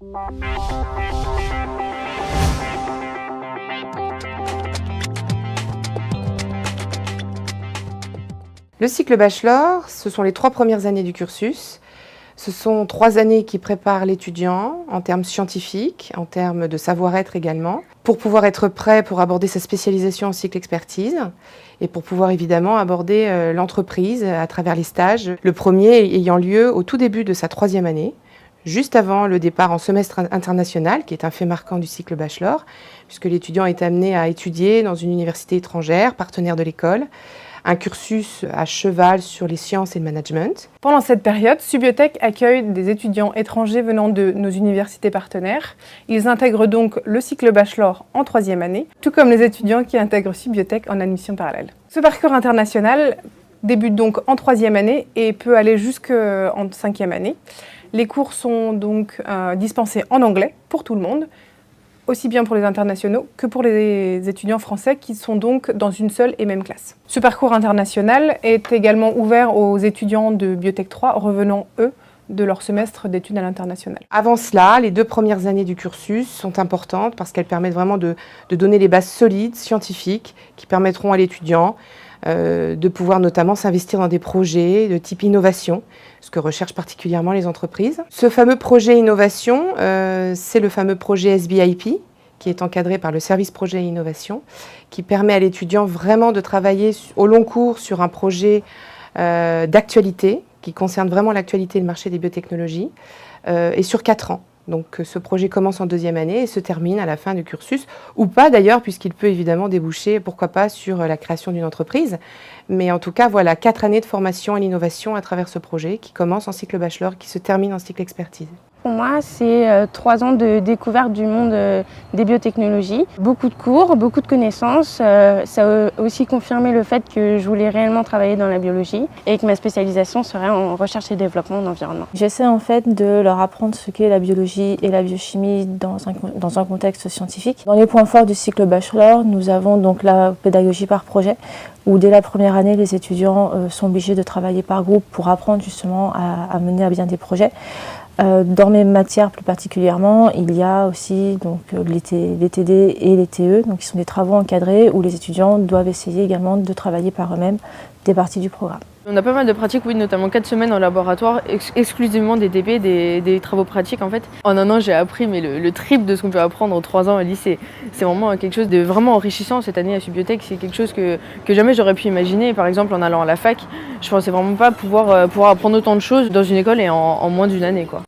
Le cycle bachelor, ce sont les 3 premières années du cursus. Ce sont 3 années qui préparent l'étudiant en termes scientifiques, en termes de savoir-être également, pour pouvoir être prêt pour aborder sa spécialisation en cycle expertise et pour pouvoir évidemment aborder l'entreprise à travers les stages. Le premier ayant lieu au tout début de sa 3e année, juste avant le départ en semestre international, qui est un fait marquant du cycle bachelor, puisque l'étudiant est amené à étudier dans une université étrangère, partenaire de l'école, un cursus à cheval sur les sciences et le management. Pendant cette période, Subiotech accueille des étudiants étrangers venant de nos universités partenaires. Ils intègrent donc le cycle bachelor en 3e année, tout comme les étudiants qui intègrent Subiotech en admission parallèle. Ce parcours international débute donc en 3e année et peut aller jusqu'en 5e année. Les cours sont donc dispensés en anglais pour tout le monde, aussi bien pour les internationaux que pour les étudiants français qui sont donc dans une seule et même classe. Ce parcours international est également ouvert aux étudiants de Biotech 3 revenant, eux, de leur semestre d'études à l'international. Avant cela, les 2 premières années du cursus sont importantes parce qu'elles permettent vraiment de donner les bases solides, scientifiques, qui permettront à l'étudiant de pouvoir notamment s'investir dans des projets de type innovation, ce que recherchent particulièrement les entreprises. Ce fameux projet innovation, c'est le fameux projet SBIP, qui est encadré par le service projet innovation, qui permet à l'étudiant vraiment de travailler au long cours sur un projet d'actualité, qui concerne vraiment l'actualité du marché des biotechnologies, et sur 4 ans. Donc ce projet commence en 2e année et se termine à la fin du cursus, ou pas d'ailleurs, puisqu'il peut évidemment déboucher, pourquoi pas, sur la création d'une entreprise. Mais en tout cas, voilà, 4 années de formation à l'innovation à travers ce projet qui commence en cycle bachelor, qui se termine en cycle expertise. Pour moi, c'est 3 ans de découverte du monde des biotechnologies. Beaucoup de cours, beaucoup de connaissances. Ça a aussi confirmé le fait que je voulais réellement travailler dans la biologie et que ma spécialisation serait en recherche et développement en environnement. J'essaie en fait de leur apprendre ce qu'est la biologie et la biochimie dans un contexte scientifique. Dans les points forts du cycle bachelor, nous avons donc la pédagogie par projet, où dès la première année, les étudiants sont obligés de travailler par groupe pour apprendre justement à mener à bien des projets. Dans mes matières plus particulièrement, il y a aussi donc, les TD et les TE, donc qui sont des travaux encadrés où les étudiants doivent essayer également de travailler par eux-mêmes des parties du programme. On a pas mal de pratiques, oui, notamment 4 semaines en laboratoire, exclusivement des TP, des travaux pratiques en fait. En 1 an, j'ai appris mais le triple de ce qu'on peut apprendre en 3 ans au lycée. C'est vraiment quelque chose de vraiment enrichissant cette année à Subiotech. C'est quelque chose que jamais j'aurais pu imaginer. Par exemple, en allant à la fac, je pensais vraiment pas pouvoir apprendre autant de choses dans une école et en moins d'1 année, quoi.